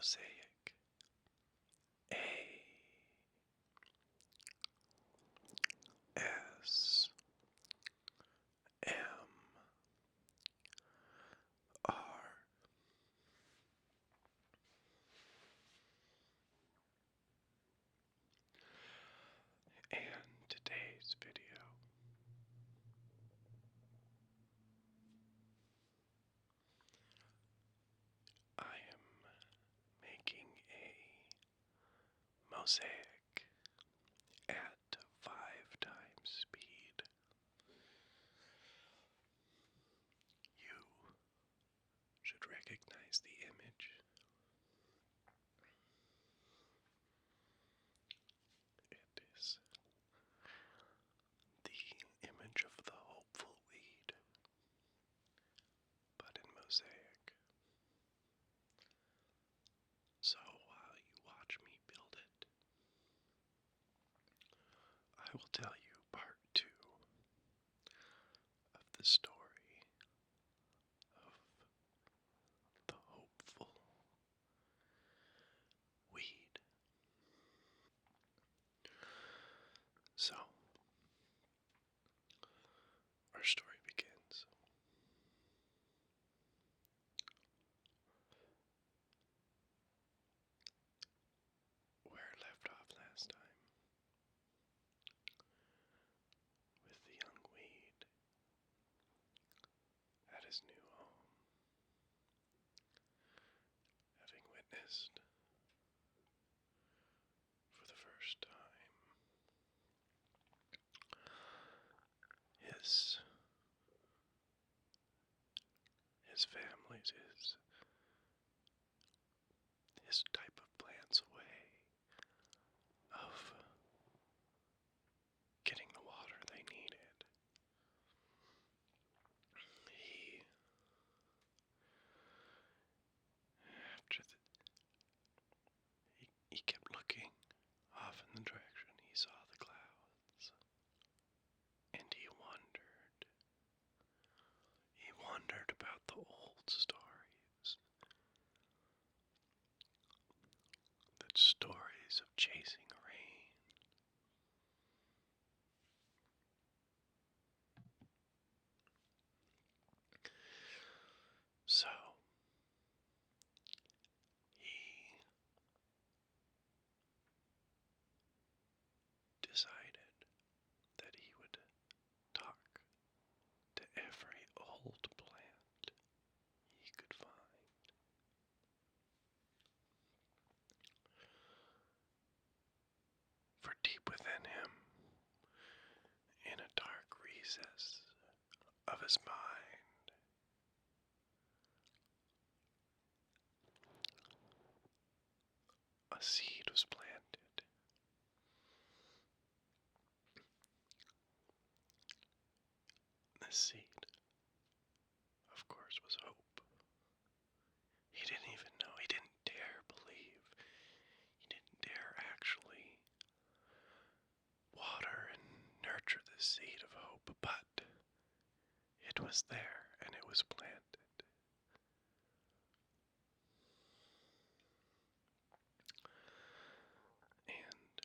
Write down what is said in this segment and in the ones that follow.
Mosaic. ASMR. And today's video I am making a mosaic at 5 times speed. You should recognize the image. It is the image of the hopeful weed, but in mosaic. So while you watch me build it, I will tell you part 2 of the story of the hopeful weed. So, our story begins. Where I left off last time, with the young weed at his new home, having witnessed for the first time his family's, his type of plant's way of getting the water they needed. He, after the, he kept looking off in the direction he saw the clouds, and he wondered about the old stories, the stories of chasing rain. So he decided that he would talk to every old plant he could find. For deep within him, in a dark recess of his mind, a seed was planted. This seed, of course, was hope. He didn't even know, he didn't dare believe, he didn't dare actually water and nurture the seed of hope, but it was there and it was planted. And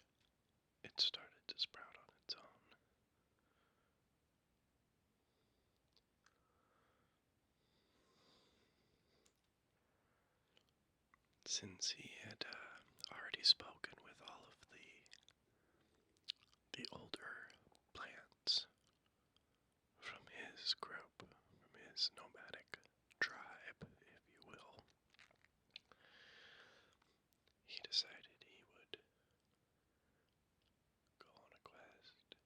it started to sprout on its own. Since he had already spoken with all of the older plants from his group, from his nomadic tribe, if you will, he decided he would go on a quest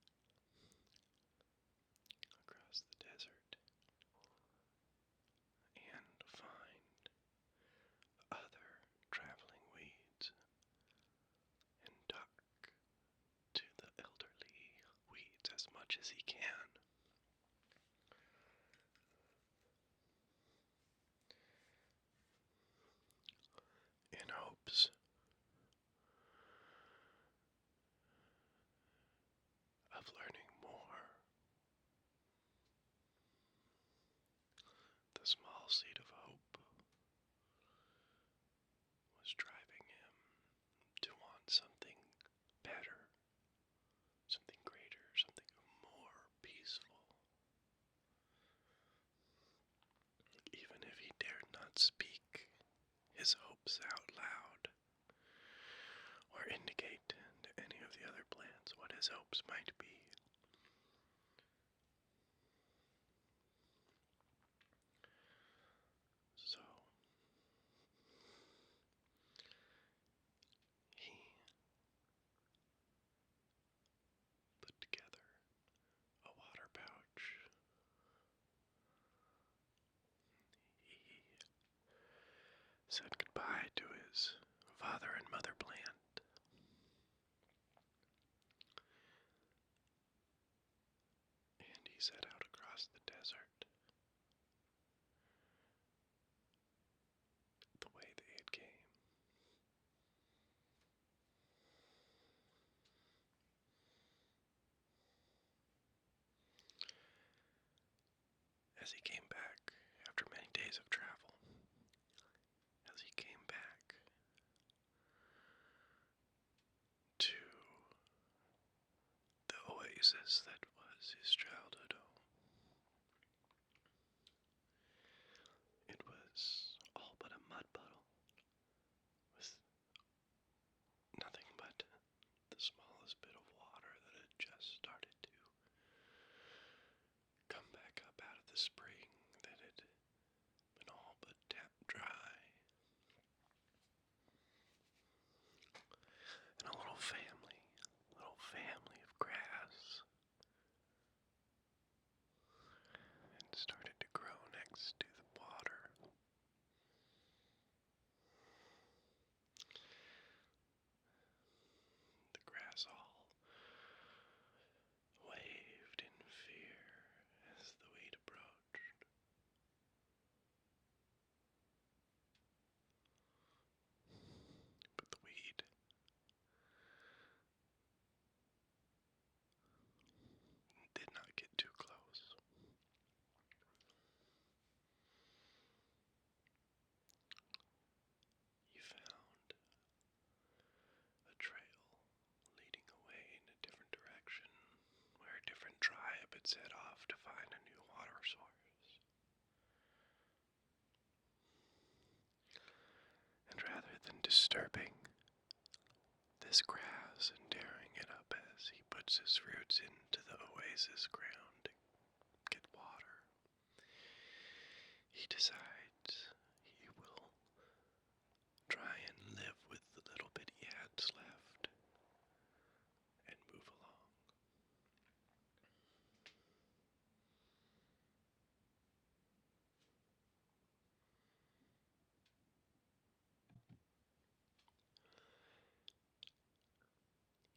across the desert and find other traveling weeds and talk to the elderly weeds as much as he can. In hopes of learning more. The small seed of hope was dropped indicate to any of the other plants what his hopes might be. So he put together a water pouch. He said goodbye to his father and mother plant. And he set out across the desert the way they had came. As he came back, after many days of travel, as he came back to the oasis that was his childhood home, it was all but a mud puddle, with nothing but the smallest bit of water that had just started to come back up out of the spring that had been all but tapped dry. And a little family of grass had started to grow next to the water. The grass all waved in fear as the weed approached. But the weed did not get too close. He found a trail leading away in a different direction, where a different tribe had set off to find a new water source. And rather than disturbing this grass and tearing it up as he puts his roots into the oasis ground to get water, he decides he will try and live with the little bit he had left and move along.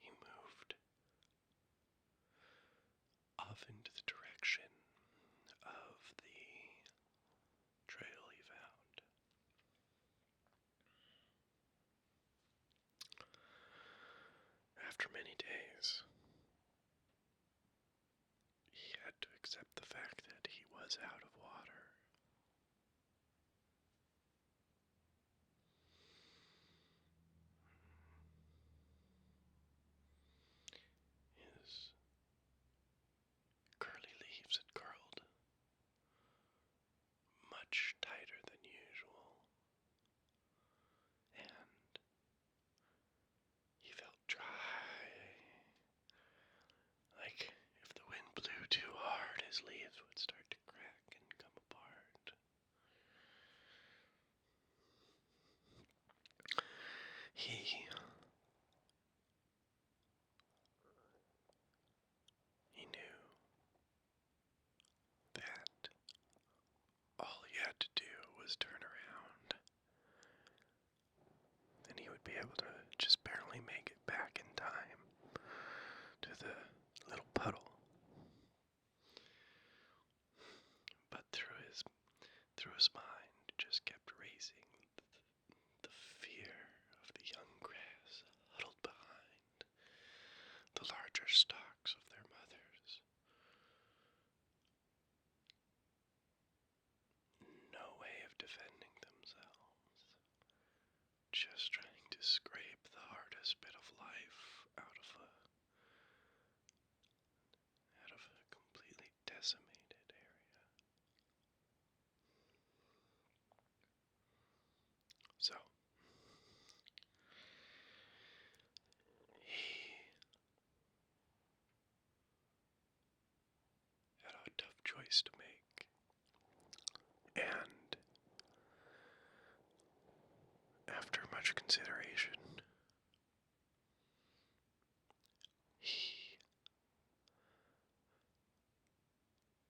He moved off into the direction of the trail he found. After many days, he had to accept the fact that he was out of water. His curly leaves had curled much tighter than usual, and he felt dry, like if the wind blew too hard, his leaves would start to crack and come apart. He knew that all he had to do was turn around, and he would be able to just barely make it back in time to the little puddle. But through his mind just kept racing the fear of the young grass huddled behind the larger stalks of their mothers. No way of defending themselves, just trying to scrape the hardest bit of choice to make. And after much consideration, he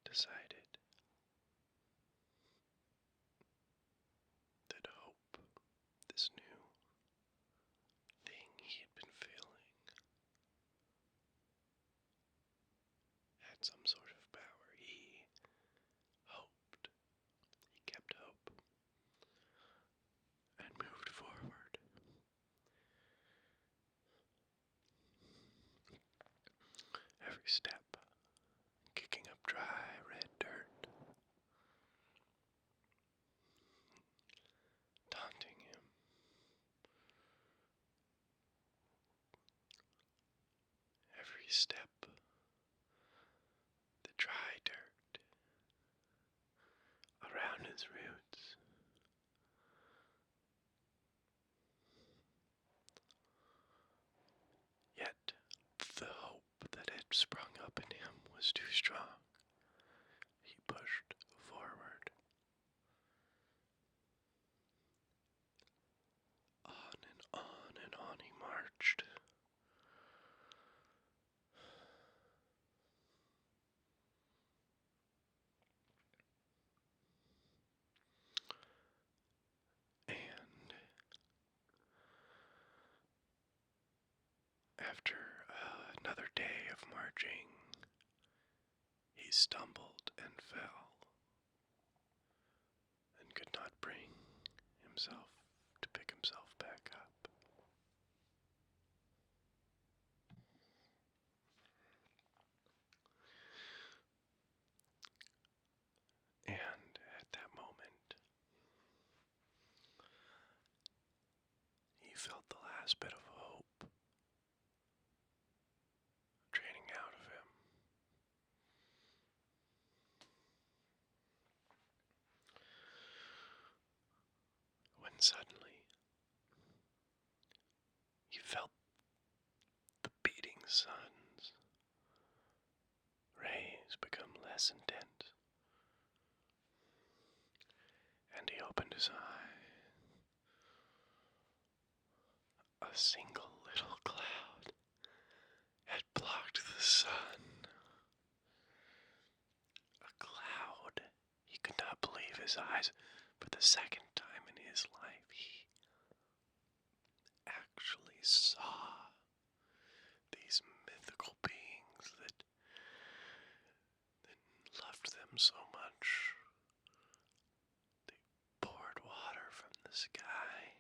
decided that hope, this new thing he had been feeling, had some sort of power. He hoped, he kept hope, and moved forward. Every step, kicking up dry red dirt, taunting him. Every step, the dry dirt around his roots. Yet, the hope that had sprung up in him was too strong. He pushed forward. On and on and on he marched. And after another day of marching, he stumbled and fell, and could not bring himself to pick himself back up. And at that moment, he felt the last bit of hope draining out of him. When suddenly, he felt the beating sun's rays become less intense, and he opened his eyes. A single little cloud had blocked the sun. A cloud. He could not believe his eyes. For the second time in his life, he actually saw these mythical beings that loved them so much. They poured water from the sky.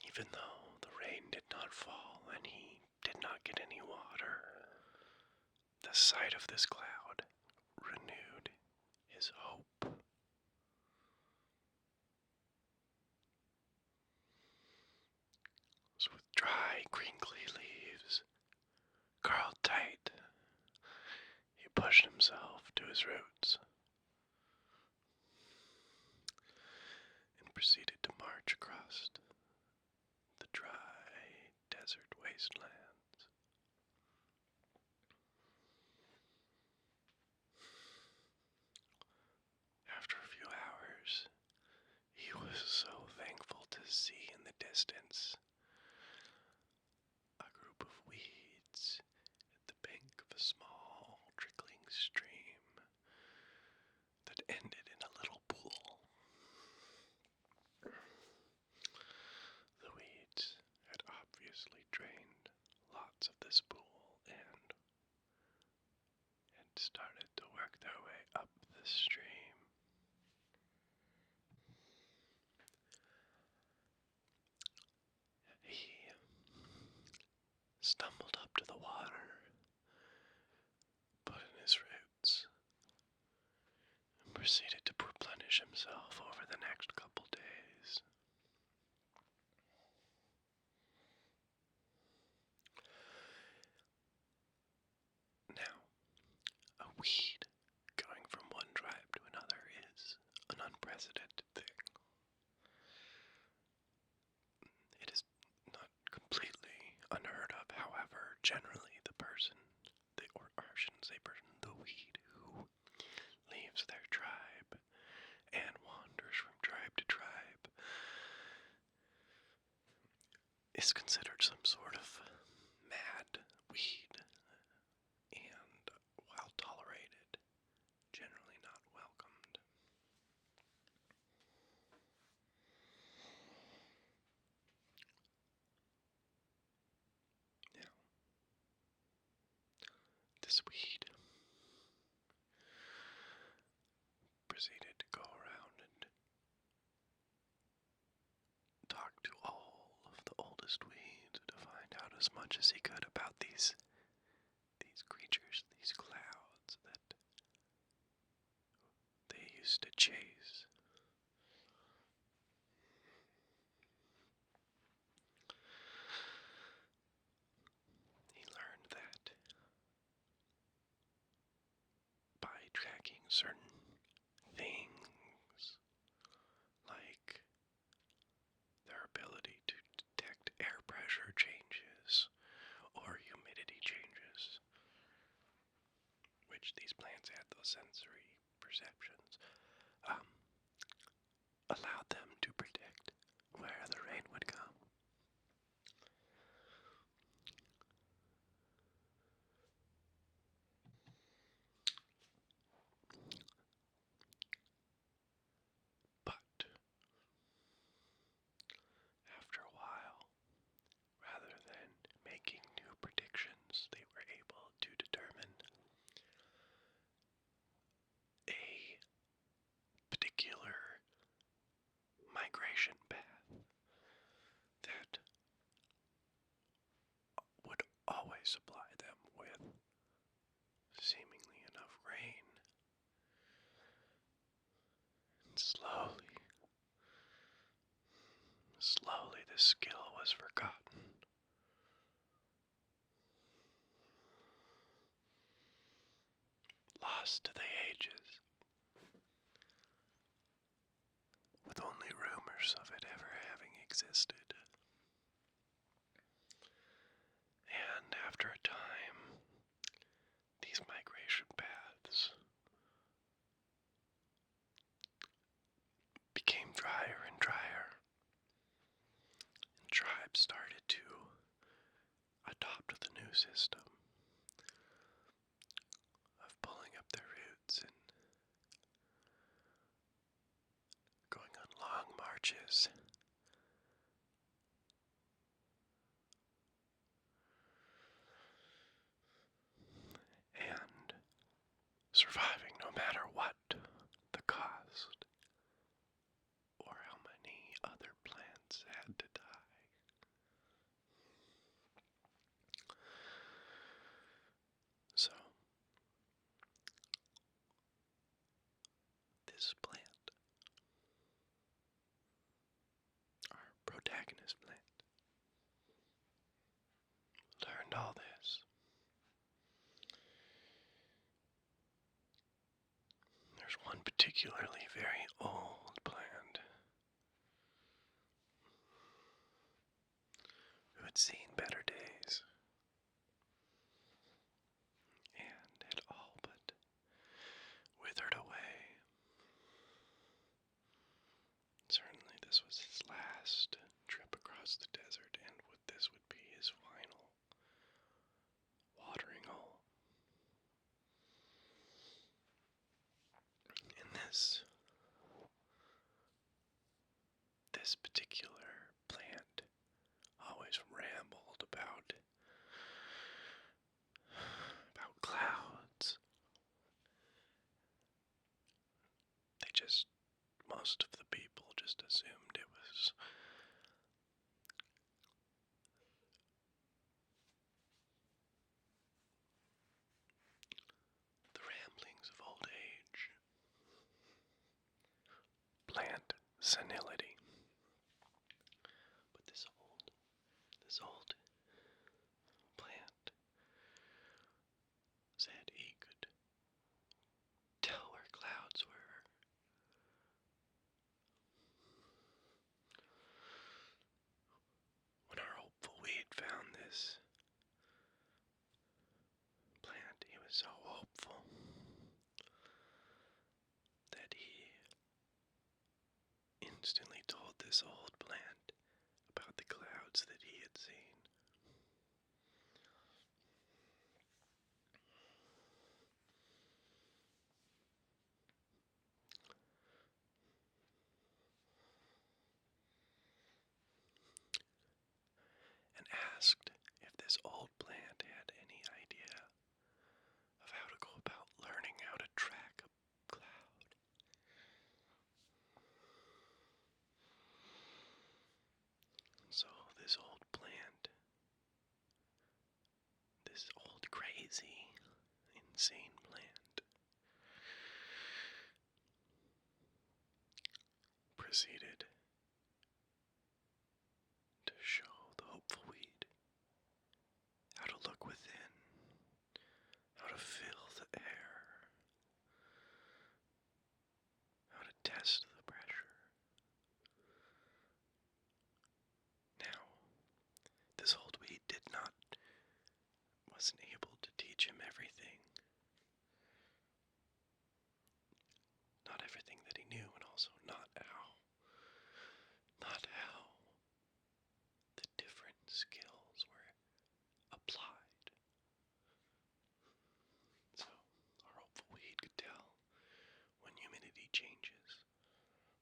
Even though the rain did not fall and he did not get any water, the sight of this cloud renewed his hope. So with dry, crinkly leaves curled tight, he pushed himself to his roots and proceeded to march across the dry desert wastelands. After a few hours, he was so thankful to see in the distance a group of weeds at the bank of a small trickling stream that ended in a little pool. The weeds had obviously drained lots of this pool and had started to work their way up the stream. He stumbled up to the water, put in his roots, and proceeded to replenish himself over the next couple days. Now, a weed going from one tribe to another is an unprecedented thing. It is not completely unheard proceeded to go around and talk to all of the oldest weeds to find out as much as he could about these creatures, these clouds that they used to chase. He learned that by tracking certain things, like their ability to detect air pressure changes or humidity changes, which these plants had those sensory perceptions, allowed them to predict where the rain would come. But after a while, rather than making new predictions, they were able to determine a particular migration path that would always supply them with seemingly enough rain. And slowly the skill was forgotten. Lost to the ages, with only rumors of it ever having existed. And after a time, these migration paths became drier and drier, and tribes started to adopt the new system of pulling up their roots and going on long marches and surviving no matter what the cost or how many other plants had to die. So, this plant, our protagonist plant, learned all this. There's one particularly very old plant who had seen better days and had all but withered away. Certainly this was his last trip across the desert, and this would be his final watering hole. In this particular plant always rambled about clouds. Most of the people just assumed it was the ramblings of old age, plant senility. But this old plant said he could tell where clouds were. When our hopeful weed found this plant, he was so hopeful that he instantly told this old plant about the clouds that he had seen. And asked if this old plant had any idea of how to go about learning how to track a cloud. crazy, insane plant proceeded to show the hopeful weed how to look within, how to feel the air, how to test the pressure. Now, this old weed wasn't able to teach him everything. Not everything that he knew, and also not how the different skills were applied. So, our hopeful weed could tell when humidity changes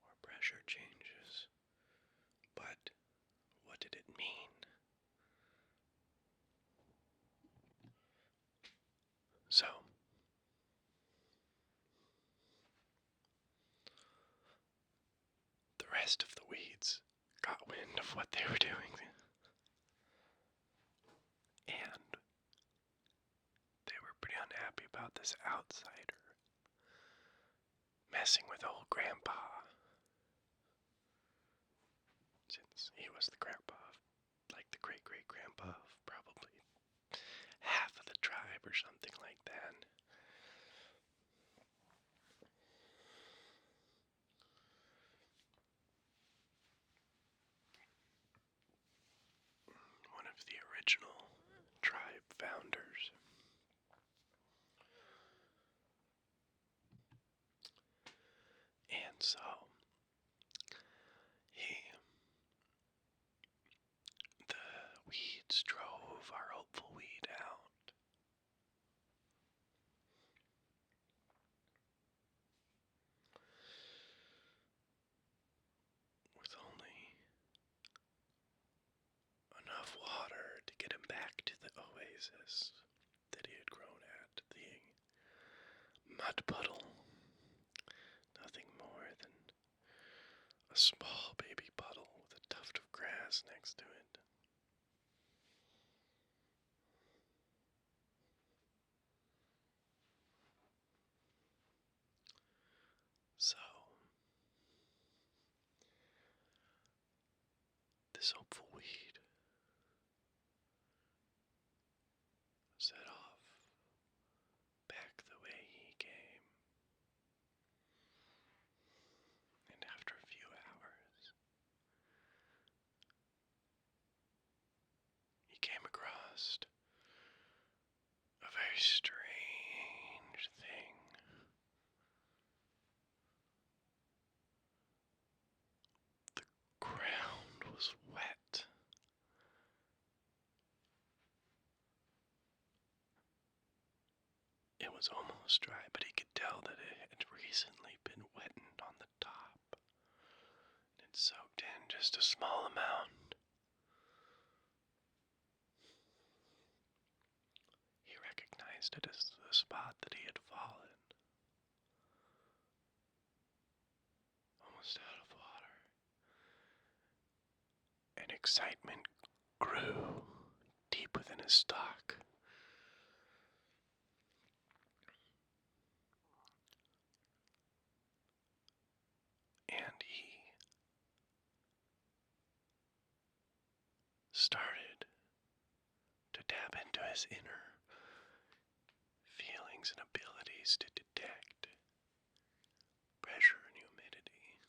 or pressure changes. But what did it mean? So, the rest of the weeds got wind of what they were doing, and they were pretty unhappy about this outsider messing with old Grandpa, since he was the grandpa of, like the great-great-grandpa of probably half of the tribe or something like that. One of the original tribe founders. And so, the weeds drove our hopeful weed out. With only enough water to get him back to the oasis that he had grown at, the mud puddle. Nothing more than a small baby puddle with a tuft of grass next to it. So, this hopeful weed set off back the way he came. And after a few hours, he came across a very strange thing. The ground was wet. It was almost dry, but he could tell that it had recently been wetted on the top. It soaked in just a small amount. He recognized it as the spot that he had fallen. Almost out of water. And excitement grew deep within his stomach. And he started to tap into his inner feelings and abilities to detect pressure and humidity.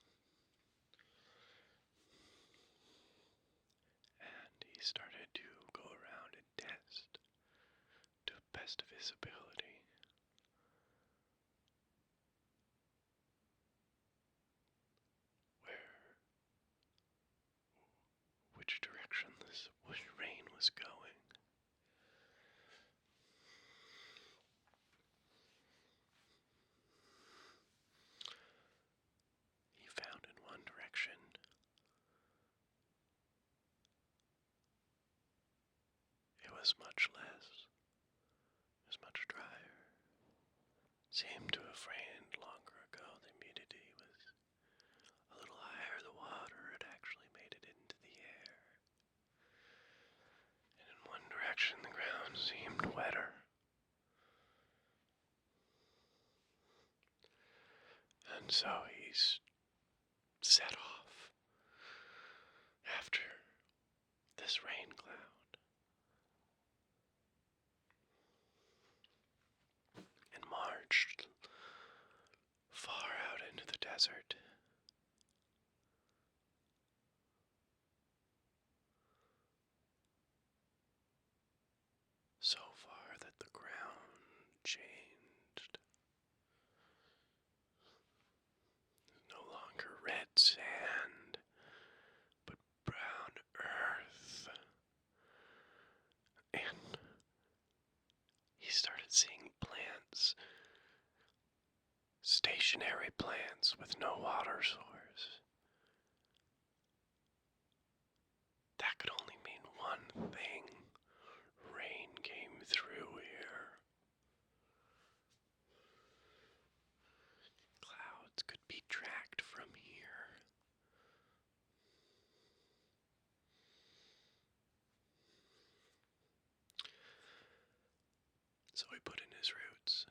And he started to go around and test to the best of his ability which direction this rain was going. He found in one direction it was much less, it was much drier. It seemed to have rained longer ago. The humidity was a little higher. The water had actually made it into the air. And in one direction the ground seemed wetter. so he's set off after this rain cloud and marched far out into the desert. So far that the ground changed. No longer red sand, but brown earth. And he started seeing plants, stationary plants with no water source. That could only mean one thing. Rain came through here. Clouds could be tracked from here. So he put in his roots.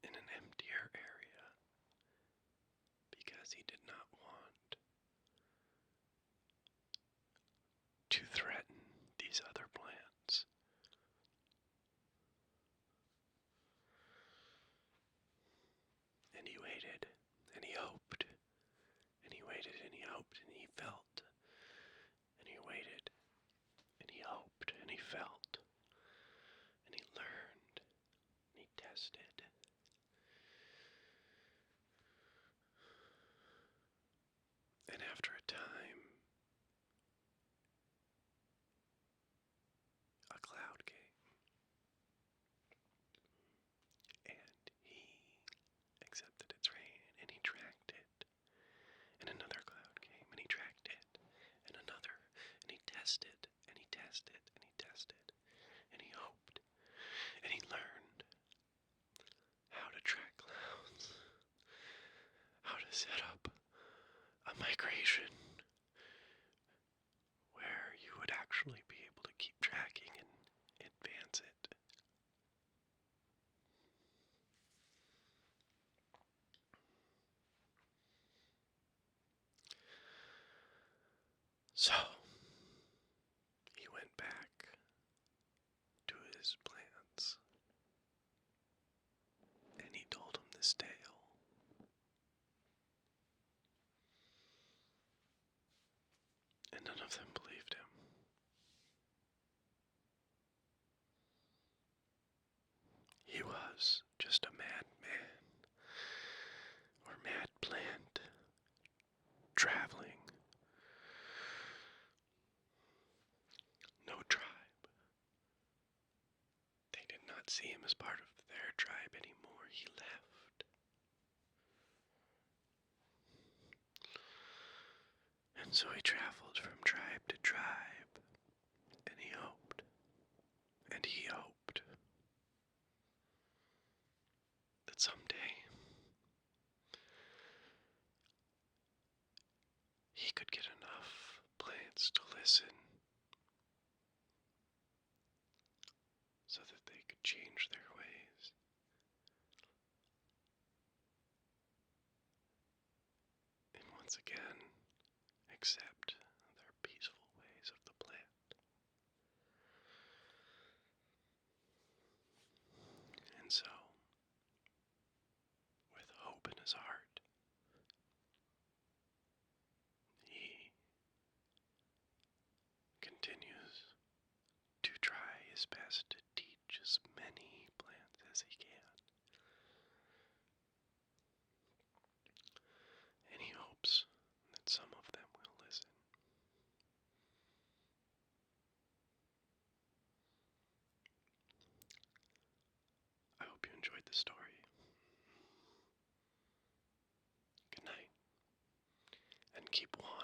In an emptier area, because he did not want to threaten these other plants. And he waited, and he hoped, and he waited, and he hoped, and he felt, and he waited, and he hoped, and he felt, and he learned, and he tested. And after a time, a cloud came, and he accepted its rain, and he tracked it. And another cloud came, and he tracked it, and another, and he tested, and he tested, and he tested, and he hoped, and he learned how to track clouds, how to set up a migration where you would actually be able to keep tracking and advance it. So, he went back to his plants, and he told them this tale. And none of them believed him. He was just a madman, or mad plant, traveling. No tribe. They did not see him as part of their tribe anymore. He left. And so he traveled from tribe to tribe, and he hoped, and he hoped that someday he could get enough plants to listen so that they could change their ways. And once again, accept their peaceful ways of the plant. And so, with hope in his heart, he continues to try his best to teach as many plants as he can. And he hopes that some of them will listen. I hope you enjoyed the story. Good night, and keep warm.